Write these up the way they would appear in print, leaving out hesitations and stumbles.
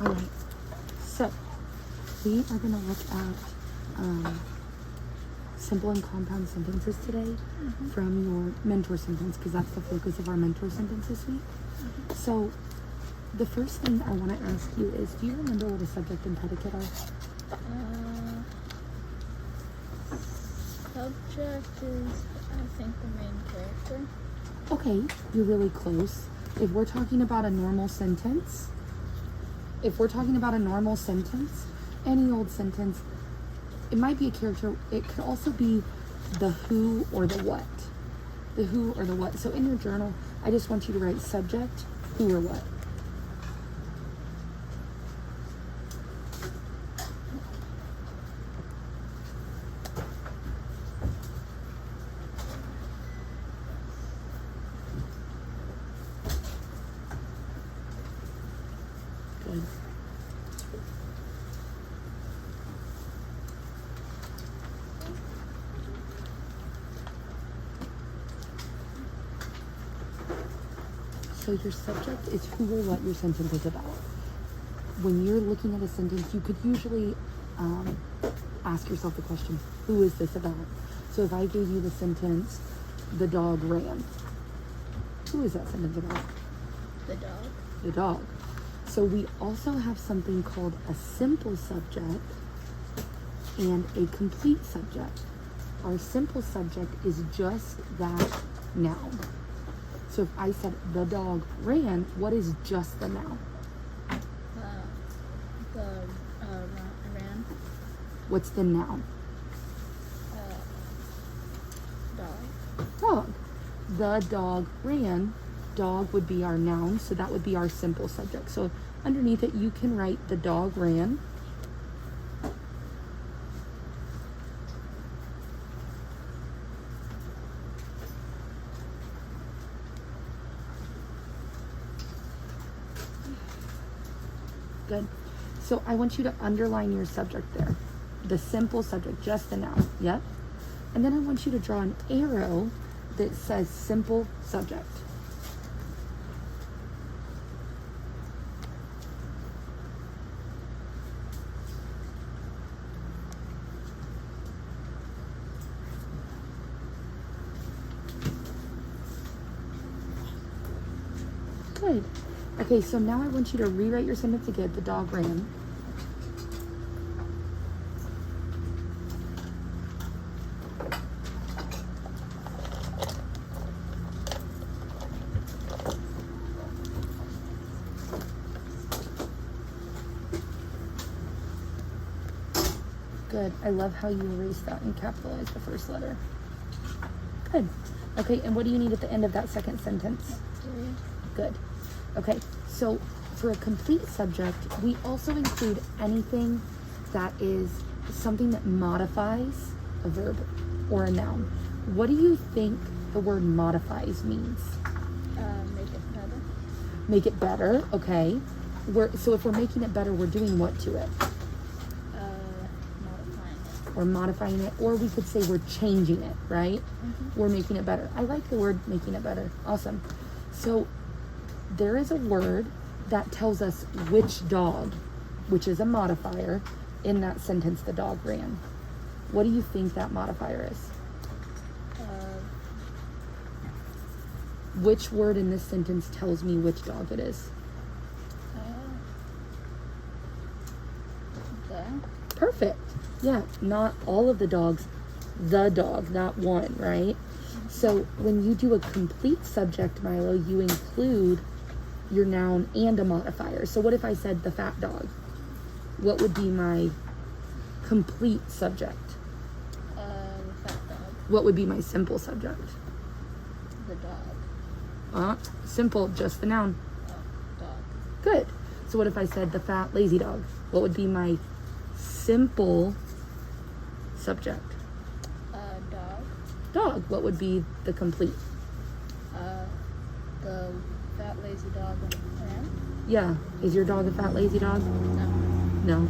All right. So we are going to look at simple and compound sentences today from your mentor sentence, because that's the focus of our mentor sentence this week. So the first thing I want to ask you is, do you remember what a subject and predicate are? Subject is, I think, the main character. Okay, you're really close. If we're talking about a normal sentence, any old sentence, it might be a character. It could also be the who or the what. The who or the what. So in your journal, I just want you to write subject, who or what. Good. So your subject is who or what your sentence is about. When you're looking at a sentence, you could usually ask yourself the question, who is this about? So if I gave you the sentence, the dog ran, who is that sentence about? The dog. The dog. So we also have something called a simple subject and a complete subject. Our simple subject is just that noun. So if I said the dog ran, what is just the noun? Ran. What's the noun? Dog. Dog. The dog ran. Dog would be our noun, so that would be our simple subject. So underneath it, you can write the dog ran. Good. So I want you to underline your subject there. The simple subject, just the noun. Yep. And then I want you to draw an arrow that says simple subject. Good. Okay, so now I want you to rewrite your sentence again. The dog ran. Good. I love how you erased that and capitalized the first letter. Good. Okay, and what do you need at the end of that second sentence? Period. Good. Okay, so for a complete subject, we also include anything that is something that modifies a verb or a noun. What do you think the word modifies means? Make it better. Make it better, okay. So if we're making it better, we're doing what to it? Modifying it. We're modifying it, or we could say we're changing it, right? We're making it better. I like the word making it better. Awesome. So there is a word that tells us which dog, which is a modifier, in that sentence, the dog ran. What do you think that modifier is? Which word in this sentence tells me which dog it is? The. Perfect. Yeah, not all of the dogs, the dog, not one, right? So when you do a complete subject, Milo, you include your noun and a modifier. So what if I said the fat dog? What would be my complete subject? The fat dog. What would be my simple subject? The dog. Simple, just the noun. Dog. Good. So what if I said the fat lazy dog? What would be my simple subject? Dog. Dog. What would be the complete? The fat lazy dog ran. Yeah. Is your dog a fat lazy dog? No. No.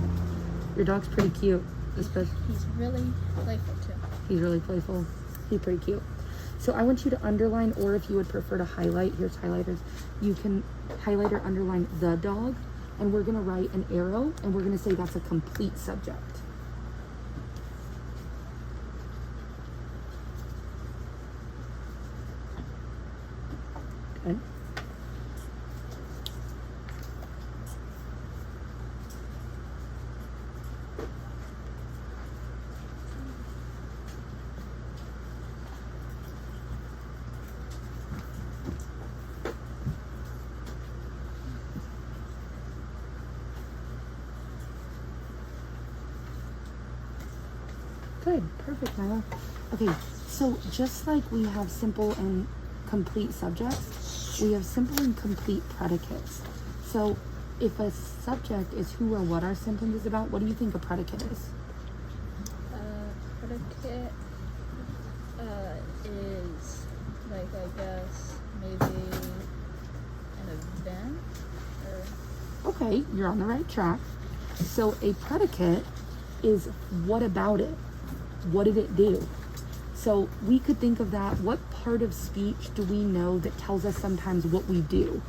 Your dog's pretty cute. Especially, He's really playful too. he's really playful. He's pretty cute. So I want you to underline, or if you would prefer to highlight, here's highlighters. You can highlight or underline the dog, and we're gonna write an arrow, and we're gonna say that's a complete subject. Okay. Good, perfect, Milo. Okay, so just like we have simple and complete subjects, we have simple and complete predicates. So if a subject is who or what our sentence is about, what do you think a predicate is? Predicate is like, I guess, maybe an event or. Okay, you're on the right track. So a predicate is what about it? What did it do? So we could think of that. What part of speech do we know that tells us sometimes what we do?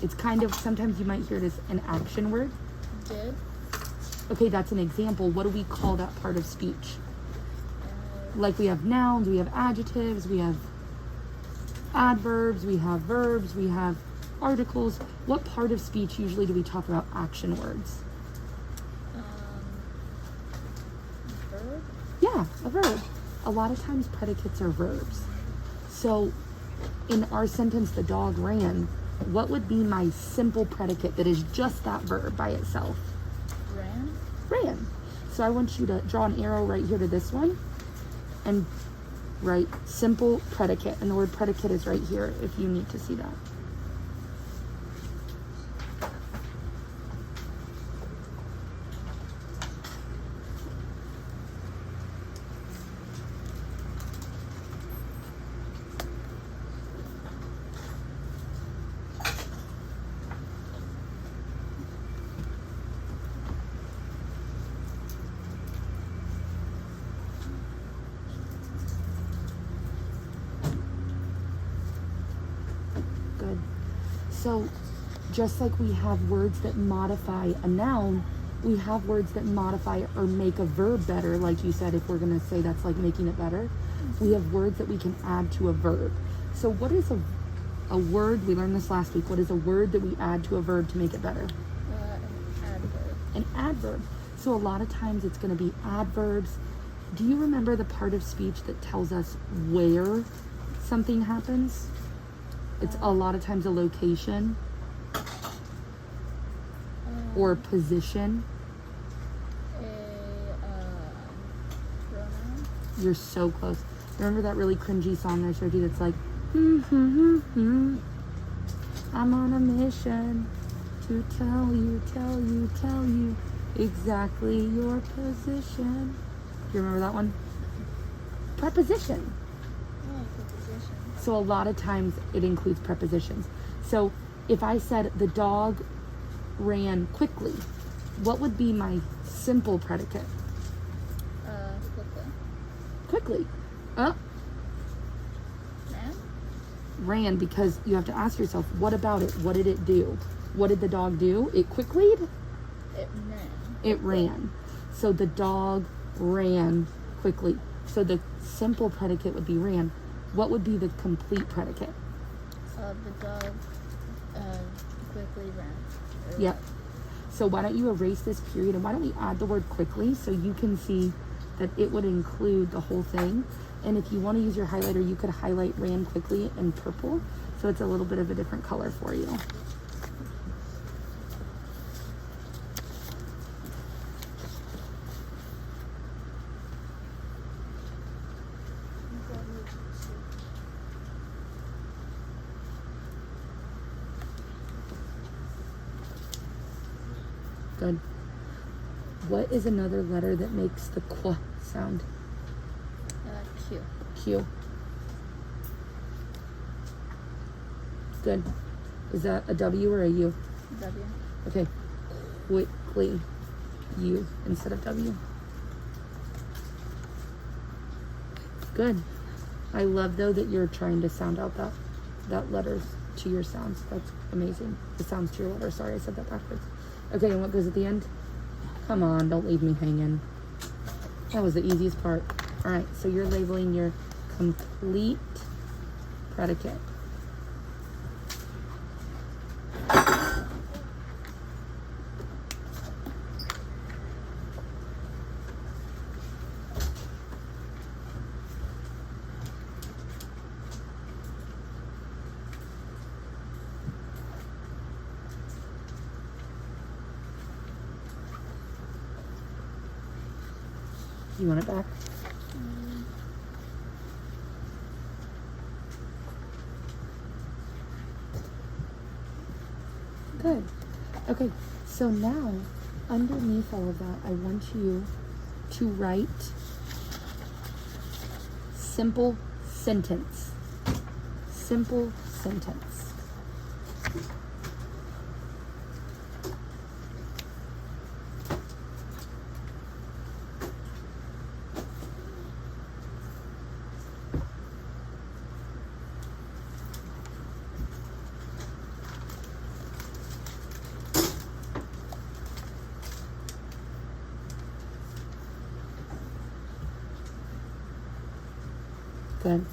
It's kind of, sometimes you might hear it as an action word. Did. Okay, that's an example. What do we call that part of speech? Like we have nouns, we have adjectives, we have adverbs, we have verbs, we have articles. What part of speech usually do we talk about action words? Verb. Yeah, a verb. A lot of times predicates are verbs. So in our sentence, the dog ran, what would be my simple predicate that is just that verb by itself? Ran. Ran. So I want you to draw an arrow right here to this one and write simple predicate. And the word predicate is right here if you need to see that. Good. So just like we have words that modify a noun, we have words that modify or make a verb better. Like you said, if we're going to say that's like making it better, we have words that we can add to a verb. So what is a word? We learned this last week. What is a word that we add to a verb to make it better? An adverb. An adverb. So a lot of times it's going to be adverbs. Do you remember the part of speech that tells us where something happens? It's a lot of times a location or position. Pronoun. You're so close. Remember that really cringy song I showed you that's like, I'm on a mission to tell you exactly your position. Do you remember that one? Preposition. Oh, preposition. So a lot of times it includes prepositions. So if I said the dog ran quickly, what would be my simple predicate? Quickly. Quickly. Oh, Man. ran, because you have to ask yourself, what about it? What did it do? What did the dog do? It quickly? It ran. It ran. So the dog ran quickly. So the simple predicate would be ran. What would be the complete predicate? The dog quickly ran. Yep. So why don't you erase this period, and why don't we add the word quickly so you can see that it would include the whole thing. And if you want to use your highlighter, you could highlight ran quickly in purple, so it's a little bit of a different color for you. Good. What is another letter that makes the qu sound? Q. Q. Good. Is that a W or a U? W. Okay. Quickly. U instead of W. Good. I love though that you're trying to sound out that that letters to your sounds. That's amazing. The sounds to your letters. Sorry, I said that backwards. Okay, and what goes at the end? Come on, don't leave me hanging. That was the easiest part. All right, so you're labeling your complete predicate. You want it back? Good. Okay, so now underneath all of that, I want you to write simple sentence. Simple sentence. Good.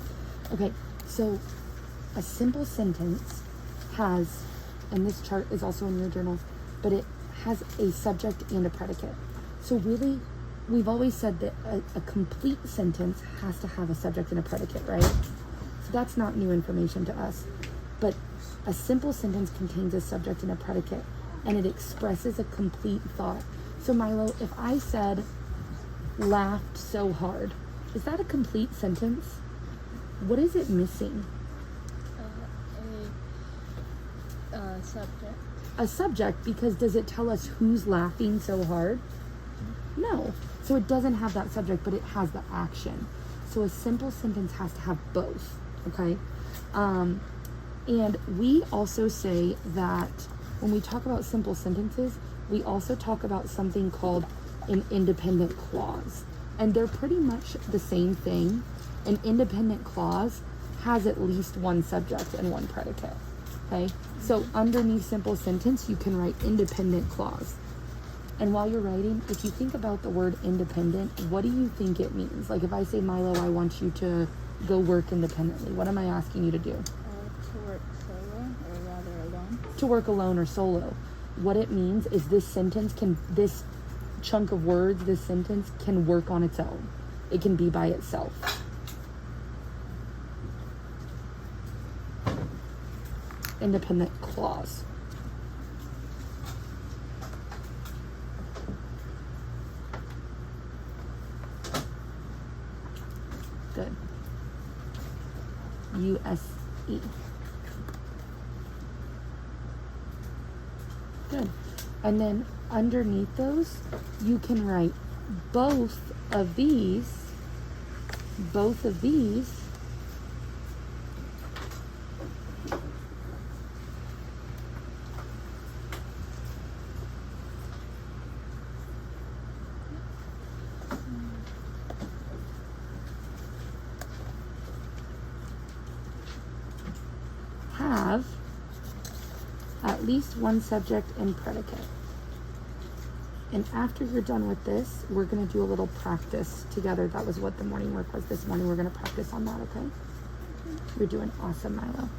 Okay, so a simple sentence has, and this chart is also in your journal, but it has a subject and a predicate. So really, we've always said that a complete sentence has to have a subject and a predicate, right? So that's not new information to us. But a simple sentence contains a subject and a predicate, and it expresses a complete thought. So Milo, if I said, laughed so hard, is that a complete sentence? What is it missing? A subject. A subject, because does it tell us who's laughing so hard? No. So it doesn't have that subject, but it has the action. So a simple sentence has to have both, okay? And we also say that when we talk about simple sentences, we also talk about something called an independent clause. And they're pretty much the same thing. An independent clause has at least one subject and one predicate, okay? So underneath simple sentence, you can write independent clause. And while you're writing, if you think about the word independent, what do you think it means? Like if I say, Milo, I want you to go work independently, what am I asking you to do? To work solo, or rather alone. To work alone or solo. What it means is this chunk of words, this sentence can work on its own. It can be by itself. Independent clause. Good. USE. Good. And then underneath those, you can write both of these have at least one subject and predicate. And after you're done with this, we're going to do a little practice together. That was what the morning work was this morning. We're going to practice on that, okay? You're doing awesome, Milo.